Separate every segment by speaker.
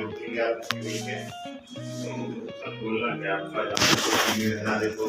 Speaker 1: Meeting आप ठीक है सब बोलना कि आपका जहाँ देखो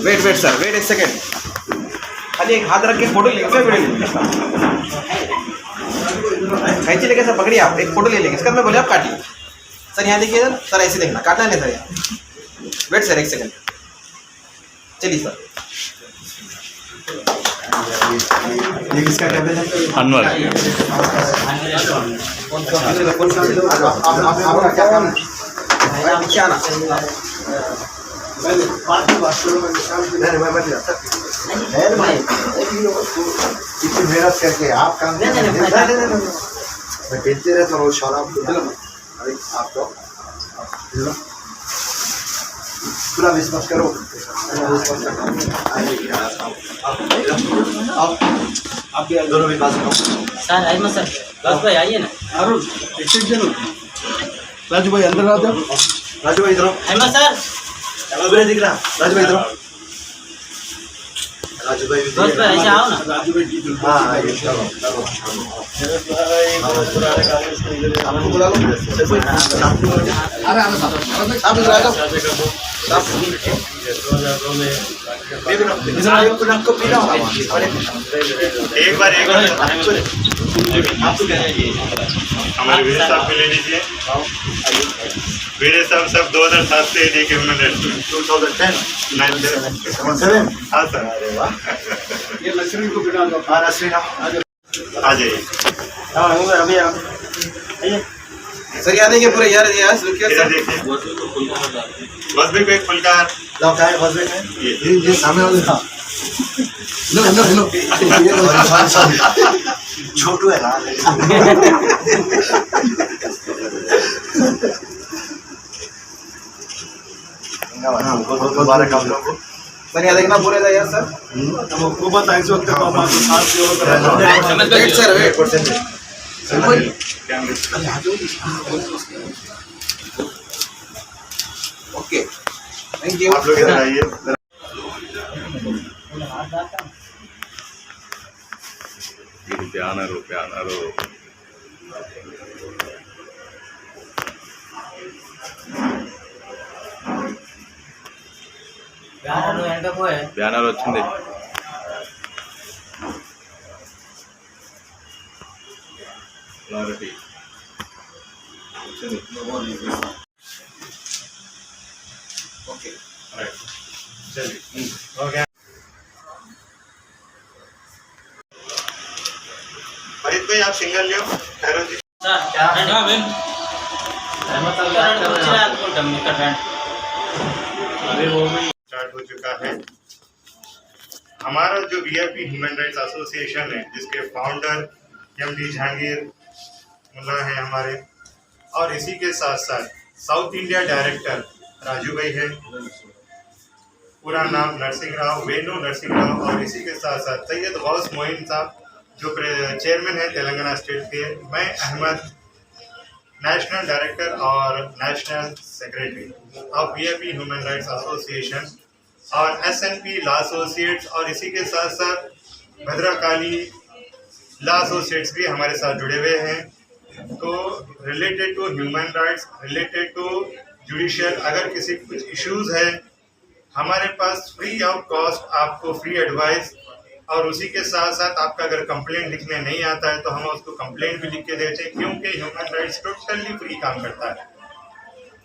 Speaker 2: वेट सर, वेट एक सेकेंड। खाली एक हाथ रख के फोटो लेंगे सर, कैंची लेके सर पकड़िए आप, एक फोटो ले लेंगे इसका। मैं बोले आप काटिए सर, यहाँ देखिए सर, ऐसे देखना, काटना नहीं सर यहाँ। वेट सर एक सेकेंड, चलिए सर।
Speaker 3: ये किसका कहते हैं?
Speaker 4: अनवर।
Speaker 3: मेहनत करके आप काम मैं बेचते रहता हूँ शराब आप तो पूरा विश्वास करो, आप भी दोनों भी बात करो
Speaker 5: सर। अहमद सर, बस भाई आइए ना।
Speaker 3: अरुण राजू भाई अंदर आ जाओ। राजू भाई इधर
Speaker 5: अहमद सर,
Speaker 3: दिख रहा। राजू भाई इधर। राजू भाई
Speaker 5: बस भाई ऐसे आओ ना।
Speaker 3: राजू भाई हाँ आपको बुला लो। अरे आप इधर आ जाओ।
Speaker 1: एक बार हमारे वीर साहब को ले लीजिए। वीर साहब सब 2007 से लेके उन्होंने
Speaker 3: 2010
Speaker 1: हाँ सर।
Speaker 3: अरे वाह, ये नसरीन को बिना दो। हाँ नसरीन
Speaker 1: आ जाइए
Speaker 3: अभी
Speaker 2: सर यहाँ देखिए पूरे यार, रुकिए
Speaker 1: इधर
Speaker 2: सर।
Speaker 1: देखिए बस भी एक फुलकार
Speaker 3: लौटाए बस में ये सामने वाले था। लो लो लो छोटू है ना।
Speaker 2: सर यहाँ देखना पूरे था यार सर।
Speaker 3: हमको बताएं इस वक्त
Speaker 2: wait sir, wait. Okay, thank you.
Speaker 1: आप लोग इधर आइए।
Speaker 4: प्यानरो బ్యానర్ వచ్చింది. క్లారిటీ
Speaker 2: ओके
Speaker 1: चलिए हो गया। फरीद भाई आप सिंगल लो। ठहरो जी।
Speaker 5: सर क्या बेन अहमद सर का
Speaker 1: अरे वो भी स्टार्ट हो चुका है। हमारा जो वीआईपी ह्यूमन राइट्स एसोसिएशन है, जिसके फाउंडर एमडी जहांगीर मुल्ला हैं हमारे, और इसी के साथ साथ साउथ इंडिया डायरेक्टर राजू भाई है, पूरा नाम नरसिंह राव, वेणु नरसिंह राव, और इसी के साथ साथ सैयद गौस मोइन साहब जो चेयरमैन है तेलंगाना स्टेट के, मैं अहमद नेशनल डायरेक्टर और national secretary of VIP human rights association और एसएनपी लॉ एसोसिएट्स, और इसी के साथ साथ भद्रकाली लॉ एसोसिएट्स भी हमारे साथ जुड़े हुए हैं। तो related to human rights, related to judicial, अगर किसी कुछ इश्यूज है, हमारे पास फ्री ऑफ कॉस्ट आपको फ्री एडवाइस, और उसी के साथ साथ आपका अगर कंप्लेंट लिखने नहीं आता है तो हम उसको कंप्लेंट भी लिख के देते हैं, क्योंकि ह्यूमन राइट्स टोटली फ्री काम करता है।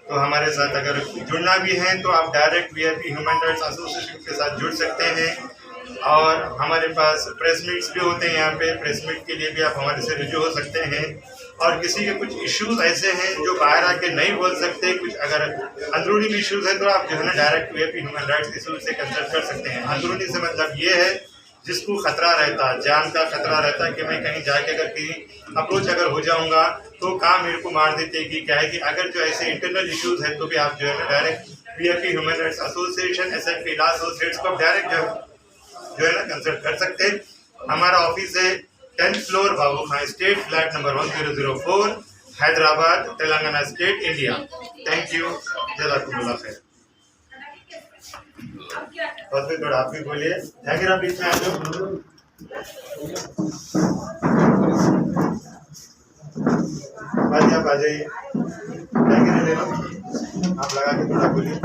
Speaker 1: तो हमारे साथ अगर जुड़ना भी है तो आप direct VIP human rights association के साथ जुड़ सकते हैं, और हमारे पास प्रेस मीट्स भी होते हैं। यहाँ पे प्रेस मीट के लिए भी आप हमारे से रुजू हो सकते हैं, और किसी के कुछ इश्यूज ऐसे हैं जो बाहर आके नहीं बोल सकते, कुछ अगर अंदरूनी इश्यूज है तो आप जो है ना direct VIP human rights issue से कंसल्ट कर सकते हैं। अंदरूनी से मतलब ये है जिसको खतरा रहता है, जान का खतरा रहता है कि मैं कहीं जाके अगर कहीं अप्रोच अगर हो जाऊंगा तो काम मेरे को मार देते कि क्या है कि अगर जो ऐसे इंटरनल इश्यूज है तो भी आप जो है ना direct VIP human rights association S&P law associates को डायरेक्ट जो है ना कंसल्ट कर सकते हैं। हमारा ऑफिस है 10th floor Babu Khan state, flat number 1004, Hyderabad, Telangana state, India. Thank you, जज़ाकुमुल्लाह खैर। बस फिर थोड़ा आप भी बोलिए, जाकिर आप बीच में आ जाओ। बाजी आप आ जाइए, जाकिर ले लो, आप लगा के थोड़ा बोलिए।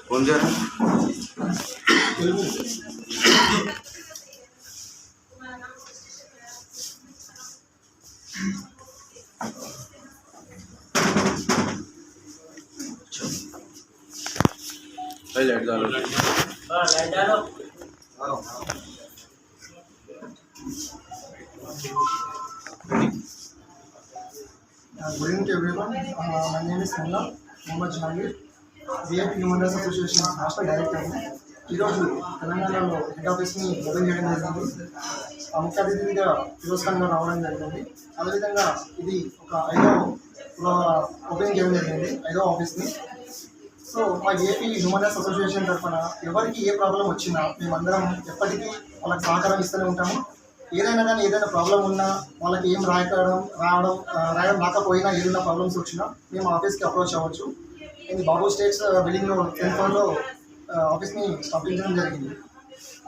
Speaker 2: कौन जा रहा है? लाइट डालो,
Speaker 5: लाइट डालो।
Speaker 4: Good evening to everyone. My name is Mullah Mohammad Jahangir, VIP Human Rights Association national director. ఈరోజు తెలంగాణలో హెడ్ ఆఫీస్ని ఓపెన్ చేయడం జరిగింది. ముఖ్య అతిథిగా ఫిరోజ్ ఖాన్ గారు రావడం జరిగింది. అదేవిధంగా ఇది ఒక 5వ ఓపెనింగ్ చేయడం జరిగింది, 5వ ఆఫీస్ని. సో మా ఏపీ హ్యూమన్ రైట్స్ అసోసియేషన్ తరఫున ఎవరికి ఏ ప్రాబ్లం వచ్చినా మేమందరం ఎప్పటికీ వాళ్ళకి సహకారం ఇస్తూనే ఉంటాము. ఏదైనా కానీ ఏదైనా ప్రాబ్లం ఉన్నా, వాళ్ళకి ఏం రాయడం రాకపోయినా, ఏదైనా ప్రాబ్లమ్స్ వచ్చినా మేము ఆఫీస్కి అప్రోచ్ అవ్వచ్చు. ఇది బాబు స్టేట్స్ బిల్డింగ్లో 10th ఫ్లోర్లో ఆఫీస్ని స్థాపించడం జరిగింది.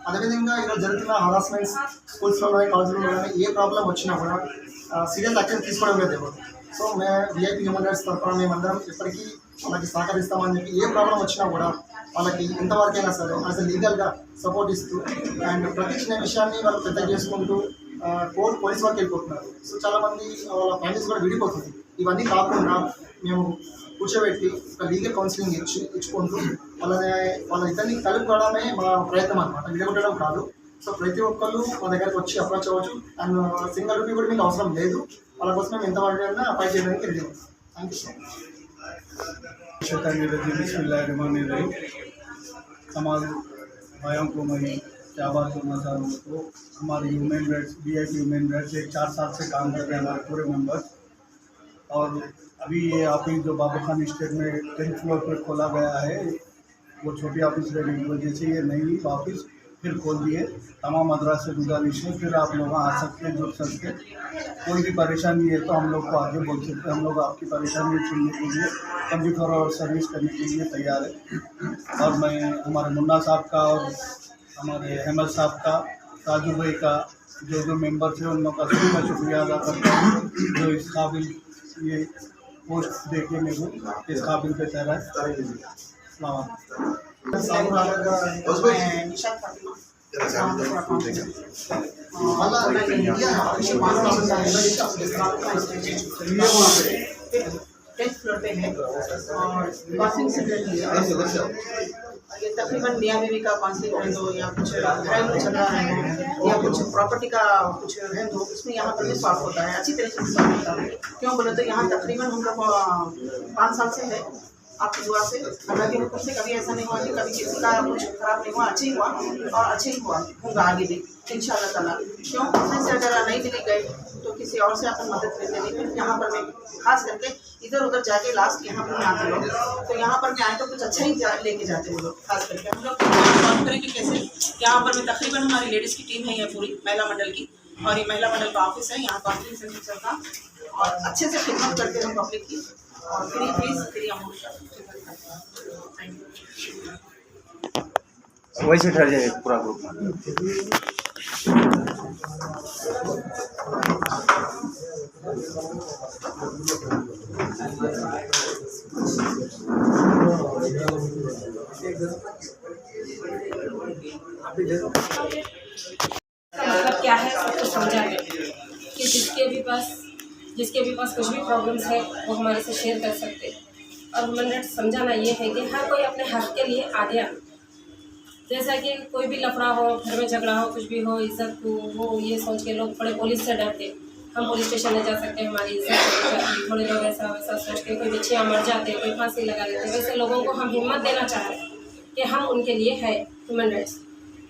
Speaker 4: అదేవిధంగా ఈరోజు జరుగుతున్న హరాస్మెంట్స్ స్కూల్స్లో కానీ కాలేజీలో కానీ ఏ ప్రాబ్లం వచ్చినా కూడా సీరియస్ యాక్షన్ తీసుకోవడం లేదు ఎవరు. సో మేము విఐపీ హ్యూమన్ రైట్స్ తరఫున మేమందరం ఎప్పటికీ వాళ్ళకి సహకరిస్తామని చెప్పి ఏ ప్రాబ్లం వచ్చినా కూడా వాళ్ళకి ఎంతవరకైనా సరే యాజ్ లీగల్గా సపోర్ట్ ఇస్తూ అండ్ ప్రతి చిన్న విషయాన్ని వాళ్ళు పెద్ద చేసుకుంటూ పోలీస్ వరకు వెళ్ళిపోతున్నారు. సో చాలామంది వాళ్ళ ఫ్యామిలీస్ కూడా విడిపోతుంది. ఇవన్నీ కాకుండా మేము కూర్చోబెట్టి ఒక లీగల్ కౌన్సిలింగ్ ఇచ్చుకుంటూ వాళ్ళ ఇద్దరిని కలుపుకోవడమే మా ప్రయత్నం అనమాట, విడగొట్టడం కాదు. సో ప్రతి ఒక్కళ్ళు మా దగ్గరకు వచ్చి అప్రోచ్ అవ్వచ్చు. అండ్ సింగిల్ రూపీ కూడా మీకు అవసరం లేదు. వాళ్ళ కోసం మేము ఎంతవరకైనా అప్లై చేయడానికి రెడీ ఉంటాం. Thank you so much.
Speaker 6: बिस्मिल्लाहिर्रहमानिर्रहीम. तमाम भाइयों को मैं क्या बात करना चाहूँ तो हमारे human rights VIP human rights एक 4 साल से काम कर रहे हैं हमारे पूरे मेंबर्स. और अभी ये ऑफिस जो बाबू खान स्टेट में 10th फ्लोर पर खोला गया है, वो छोटी ऑफिस रहने की वजह से ये नई ऑफिस फिर खोल दिए. तमाम मद्रास से गुजारिश है, फिर आप लोग आ सकते हैं, जुड़ सकते हैं. कोई भी परेशानी है तो हम लोग को आगे बोल सकते हैं. हम लोग आपकी परेशानी सुनने के लिए 24 आवर सर्विस करने के लिए तैयार है. और मैं हमारे मुन्ना साहब का और हमारे अहमद साहब का, राजू भाई का, जो मेंबर्स हैं उन लोगों का सभी का शुक्रिया अदा करता हूँ जो इस काबिल ये पोस्ट दे के मेरे इस काबिल पे तैयार है.
Speaker 4: फ्लोर पे है और वाशिंग सेंटर
Speaker 7: और ये तकरीबन मियाँ बीवी का कॉन्फ्लिक्ट रहे दो या कुछ घरेलू झगड़ा रहे हो या कुछ प्रॉपर्टी का कुछ रहे दो, इसमें यहाँ पर भी सॉल्व होता है, अच्छी तरीके से सॉल्व होता है। क्यों बोले तो यहाँ तकरीबन हम लोग 5 साल से है, आपकी दुआ से अल्लाह के हुक्म से कभी ऐसा नहीं हुआ कि कभी किसी का कुछ खराब नहीं हुआ, अच्छे ही हुआ और अच्छे ही हुआ होगा आगे भी इंशाअल्लाह ताला। क्यों उसमें से अगर नहीं मिली गए तो किसी और से अपन मदद लेते, लेकिन यहाँ पर मैं खास करके इधर उधर जाके लास्ट यहाँ पर आते लोग, तो यहाँ पर मैं आए तो कुछ अच्छा ही लेके जाते हैं लोग। खास करके हम लोग बात करें कि कैसे यहाँ पर मैं तकरीबन हमारी लेडीज़ की टीम है, ये पूरी महिला मंडल की, और ये महिला मंडल का ऑफिस है, यहाँ कॉन्फ्रेंस सेंटर चलता और अच्छे से खिदमत करते हैं पब्लिक की और फ्री फीस फ्री अमाउंट।
Speaker 2: वैसे ठहर जाए पूरा ग्रुप।
Speaker 8: मतलब क्या है सब कुछ समझा है कि जिसके भी पास कुछ भी प्रॉब्लम्स है वो हमारे से शेयर कर सकते हैं। और हमने समझाना ये है कि हर कोई अपने हक के लिए आगे आए। जैसा कि कोई भी लफड़ा हो, घर में झगड़ा हो, कुछ भी हो, इज्जत को वो ये सोच के लोग थोड़े पुलिस से डरते, हम पुलिस स्टेशन नहीं जा सकते, हमारी इज्जत चली जाती, थोड़े लोग ऐसा वैसा सोच के कोई बच्चियाँ मर जाते, कोई फांसी लगा लेते। वैसे लोगों को हम हिम्मत देना चाह रहे हैं कि हम उनके लिए है ह्यूमन राइट्स।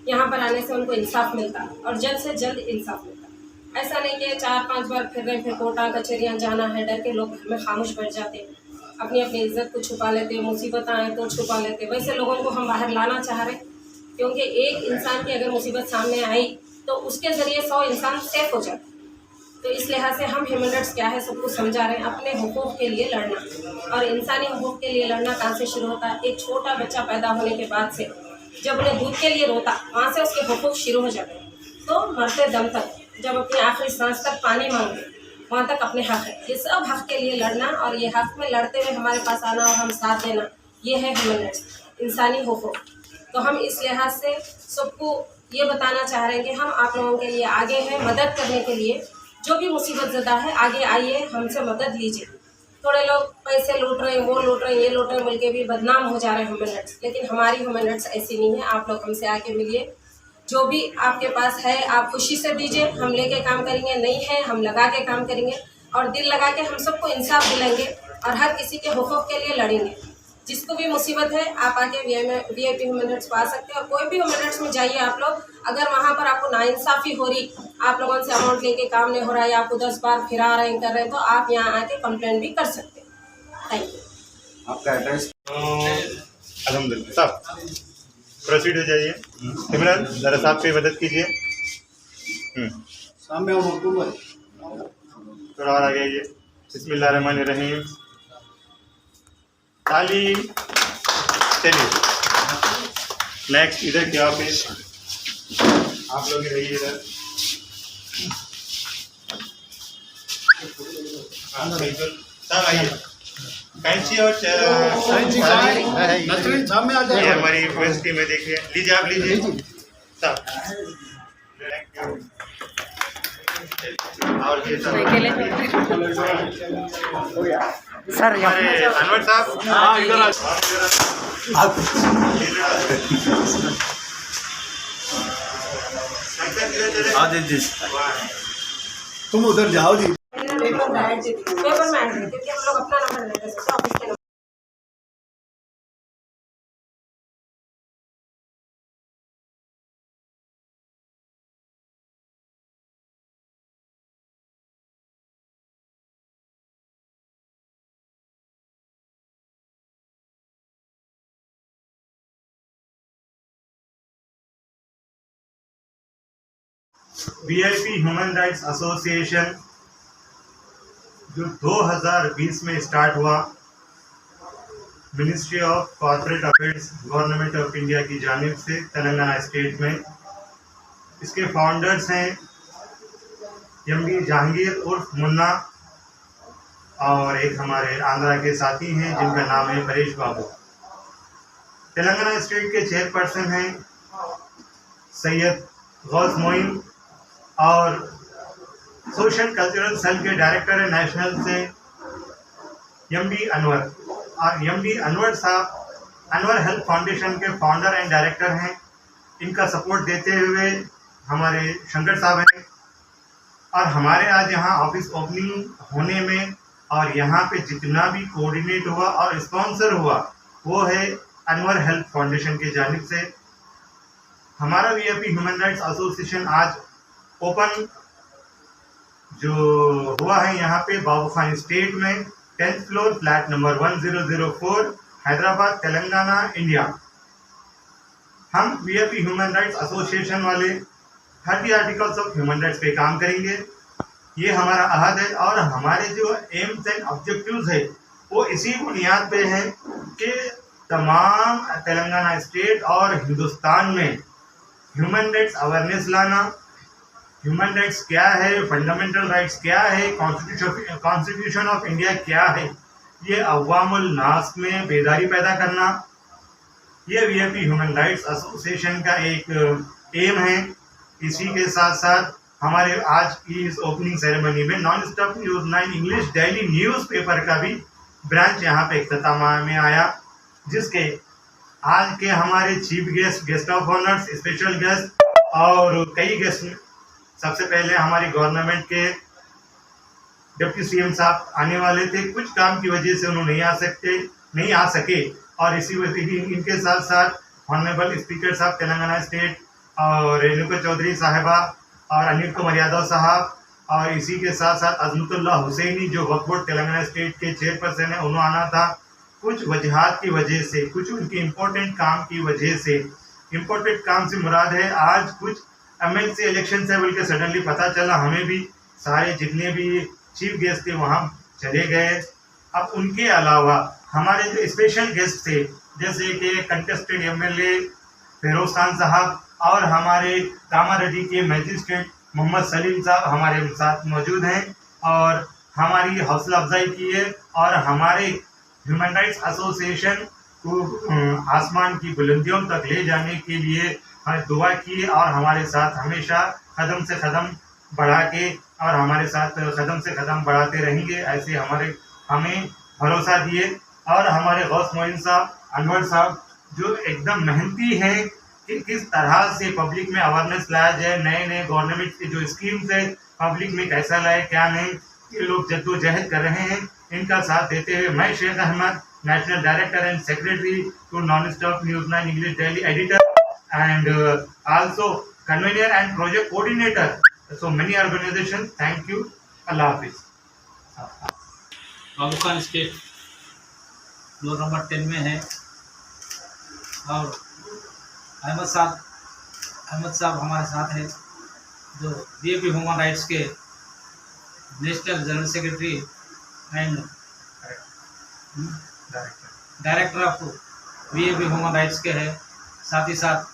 Speaker 8: यहाँ पर आने से उनको इंसाफ मिलता और जल्द से जल्द इंसाफ मिलता। ऐसा नहीं कि 4-5 बार फिर रहे, फिर कोर्टा कचहरियाँ जाना है, डर के लोग घर में खामोश बैठ जाते, अपनी अपनी इज्जत को छुपा लेते, मुसीबत आए तो छुपा लेते। वैसे लोगों को हम बाहर लाना चाह रहे, क्योंकि एक इंसान की अगर मुसीबत सामने आई तो उसके ज़रिए 100 इंसान सेफ हो जाते। तो इस लिहाज से हम ह्यूमन राइट्स क्या है सबको समझा रहे हैं, अपने हुकूक के लिए लड़ना। और इंसानी हुकूक के लिए लड़ना कहाँ से शुरू होता है? एक छोटा बच्चा पैदा होने के बाद से जब उन्हें दूध के लिए रोता, वहाँ से उसके हुकूक शुरू हो जाते हैं। तो मरते दम तक, जब अपनी आखिरी सांस तक पानी मांगते, वहाँ तक अपने हक है। ये सब हक के लिए लड़ना और ये हक में लड़ते हुए हमारे पास आना और हम साथ देना, ये है ह्यूमन राइट्स, इंसानी हुकूक। तो हम इस लिहाज से सबको ये बताना चाह रहे हैं कि हम आप लोगों के लिए आगे हैं मदद करने के लिए। जो भी मुसीबत ज़दा है आगे आइए, हमसे मदद लीजिए। थोड़े लोग पैसे लूट रहे हैं, वो लूट रहे हैं, ये लूट रहे हैं, मिल के भी बदनाम हो जा रहे हैं ह्यूमन राइट्स। लेकिन हमारी ह्यूमन राइट्स ऐसी नहीं है। आप लोग हमसे आके मिलिए, जो भी आपके पास है आप खुशी से दीजिए, हम लेके काम करेंगे। नहीं है हम लगा के काम करेंगे और दिल लगा के हम सबको इंसाफ दिलाएंगे और हर किसी के हुकूक के लिए लड़ेंगे। जिसको भी मुसीबत है आप आके VIP ह्यूमन राइट्स पा सकते हैं। और कोई भी ह्यूमन राइट्स में जाइए आप लोग, अगर वहाँ पर आपको नाइंसाफ़ी हो रही, आप लोगों से अमाउंट लेके काम नहीं हो रहा है या आपको 10 बार फिरा रहे हैं कर रहे हैं, तो आप यहाँ आके कंप्लेंट भी कर सकते हैं। Thank you.
Speaker 2: आपका एड्रेस?
Speaker 1: अल्हम्दुलिल्लाह साहब प्रोसीड हो जाइए। सिमरन ज़रा साहब की मदद कीजिए।
Speaker 6: सामने आओ मकबूल भाई।
Speaker 1: थोड़ा और आगे आइए। बिस्मिल्लाहिर्रहमानिर्रहीम। ताली चलिए। नेक्स्ट इधर क्या ऑफिस, आप लोग रहिए इधर। हाँ बिल्कुल सब आइए। कैंची और
Speaker 6: नसरीन सामने आ
Speaker 1: ये
Speaker 6: जाए।
Speaker 1: हमारी वेस्ट टीम है, देखिए लीजिए आप लीजिए सब। और ये सब
Speaker 7: सर
Speaker 1: हमारे अनवर साहब।
Speaker 6: हाँ इधर आ। तुम उधर जाओ जी।
Speaker 8: पेपर में ऐड देती हूँ, क्योंकि हम लोग अपना नंबर लेते हैं ऑफिस के number.
Speaker 1: VIP human rights association जो 2020 में स्टार्ट हुआ, ministry of corporate affairs government of India की जानिब से तेलंगाना स्टेट में। इसके फाउंडर्स हैं MD जहांगीर उर्फ मुन्ना और एक हमारे आंध्रा के साथी हैं जिनका नाम है परेश बाबू। तेलंगाना स्टेट के चेयरपर्सन हैं सैयद गौस मोइन और सोशल कल्चरल सेल के डायरेक्टर है नेशनल से MD अनवर। और MD अनवर साहब अनवर हेल्थ फाउंडेशन के फाउंडर एंड डायरेक्टर हैं। इनका सपोर्ट देते हुए हमारे शंकर साहब हैं और हमारे आज यहाँ ऑफिस ओपनिंग होने में और यहाँ पे जितना भी कोऑर्डिनेट हुआ और स्पॉन्सर हुआ वो है अनवर हेल्थ फाउंडेशन की जानिब से। हमारा वीआईपी ह्यूमन राइट्स एसोसिएशन आज ओपन जो हुआ है यहाँ पे बाबू खान स्टेट में 10th floor flat number 1004 Hyderabad Telangana India. हम वीआईपी ह्यूमन राइट्स एसोसिएशन वाले 30 आर्टिकल्स ऑफ ह्यूमन राइट्स पे काम करेंगे। ये हमारा अहद है और हमारे जो एम्स एंड ऑब्जेक्टिव्स है वो इसी बुनियाद पे है कि तमाम तेलंगाना स्टेट और हिंदुस्तान में ह्यूमन राइट्स अवेयरनेस लाना, ह्यूमन राइट्स क्या है, फंडामेंटल राइट्स क्या है, कॉन्स्टिट्यूशन ऑफ इंडिया क्या है, ये अवामुल नास में बेदारी पैदा करना, ये वीआईपी ह्यूमन राइट्स एसोसिएशन का एक एम है। इसी के साथ साथ हमारे आज की इस ओपनिंग सेरेमनी में non stop news 9 English daily newspaper का भी ब्रांच यहाँ पे इख्तिताम में आया, जिसके आज के हमारे chief guest of honours, special guest और कई गेस्ट। सबसे पहले हमारी गवर्नमेंट के डिप्टी सीएम साहब आने वाले थे, कुछ काम की वजह से उन्होंने नहीं आ सके और इसी वजह इनके साथ साथ ऑनरेबल स्पीकर साहब तेलंगाना स्टेट और रेणुका चौधरी साहिबा और अनिल कुमार यादव साहब और इसी के साथ साथ अजमतुल्लाह हुसैनी जो वक्फ बोर्ड तेलंगाना स्टेट के चेयरपर्सन है, उन्होंने आना था। कुछ वजहात की वजह से, कुछ उनके इम्पोर्टेंट काम की वजह से, इम्पोर्टेंट काम से मुराद है आज कुछ एमएलसी इलेक्शन से बोल के सडनली पता चला, हमें भी सारे जितने भी चीफ गेस्ट थे वहाँ चले गए। अब उनके अलावा हमारे जो स्पेशल गेस्ट थे जैसे कि कंटेस्टेड एमएलए फिरोज खान साहब और हमारे कामारेड्डी के मैजिस्ट्रेट मोहम्मद सलीम साहब हमारे साथ मौजूद हैं और हमारी हौसला अफजाई की है और हमारे ह्यूमन राइट्स एसोसिएशन को आसमान की बुलंदियों तक ले जाने के लिए दुआ की और हमारे साथ हमेशा कदम से कदम बढ़ा के और हमारे साथ कदम से कदम बढ़ाते रहेंगे, ऐसे हमें भरोसा दिए। और हमारे गौस मोइन साहब, अनवर साहब जो एकदम मेहनती हैं कि किस तरह से पब्लिक में अवेयरनेस लाया जाए, नए नए गवर्नमेंट की जो स्कीम्स है पब्लिक में कैसा लाए क्या नहीं, ये लोग जद्दोजहद कर रहे हैं। इनका साथ देते हुए मैं Sheikh Ahmed, national director and secretary to non stop news 9 English daily editor and also convener and project coordinator, so many organizations. Thank you. Allah Hafiz.
Speaker 5: Babu Khan state floor number 10 में है और अहमद साहब हमारे साथ हैं जो वीआईपी ह्यूमन राइट्स के national general secretary and director of VIP human rights के हैं, साथ ही साथ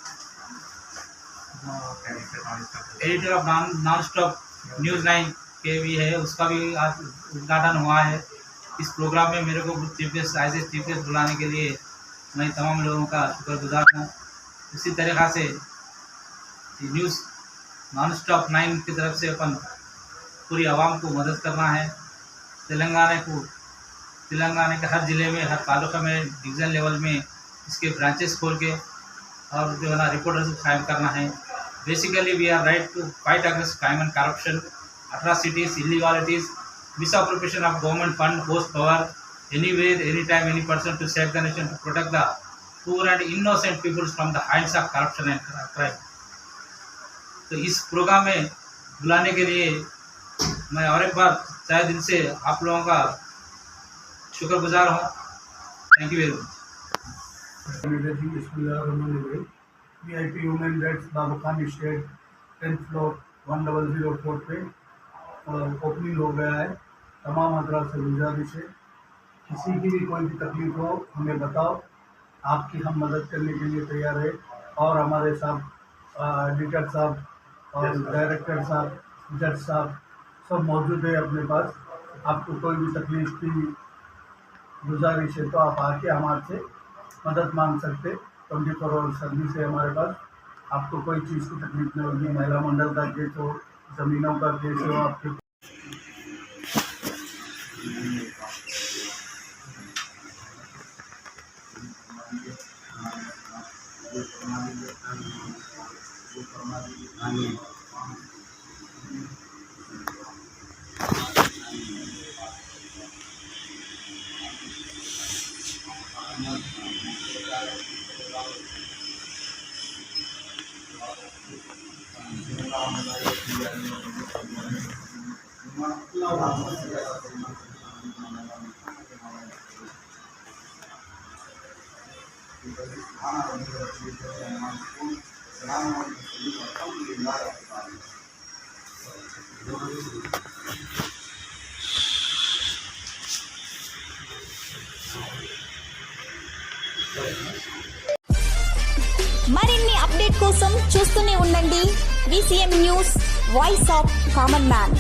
Speaker 5: editor of non stop news 9 के भी है, उसका भी आज उद्घाटन हुआ है। इस प्रोग्राम में मेरे को chief guest as a chief guest बुलाने के लिए मैं तमाम लोगों का शुक्रगुजार हूँ। इसी तरीक़ा से न्यूज़ नॉन स्टॉप 9 की तरफ से अपन पूरी आवाम को मदद करना है। तेलंगाना के हर ज़िले में, हर तालुका में, डिवीज़न लेवल में इसके ब्रांचेस खोल के और जो है ना रिपोर्टर्स कायम करना है। Basically we are right to fight against crime and corruption, atrocities, illegalities, misappropriation of government fund, post power, anywhere, anytime, any person to save the nation, to protect the poor and innocent people from the hands of corruption and crime. तो इस programme में बुलाने के लिए मैं और एक बार तहे दिल से आप लोगों का शुक्रगुजार हूँ। Thank you very much.
Speaker 6: VIP human rights Babu Khan state 10th floor 1004 पे ओपनिंग हो गया है। तमाम हजरात से गुजारिश है, किसी की भी कोई भी तकलीफ हो हमें बताओ, आपकी हम मदद करने के लिए तैयार है। और हमारे साथ एडिटर साहब और डायरेक्टर साहब, जज साहब सब मौजूद है अपने पास। आपको कोई भी तकलीफ की गुजारिश है तो आप आके हमारे से मदद मांग सकते। 24 आवर सर्विस है हमारे पास। आपको कोई चीज़ की तकलीफ नहीं होगी, महिला मंडल का केस हो, ज़मीनों का केस हो, आपके आमीन।
Speaker 9: మరిన్ని అప్డేట్ కోసం చూస్తూనే ఉండండి VCM news voice of common man.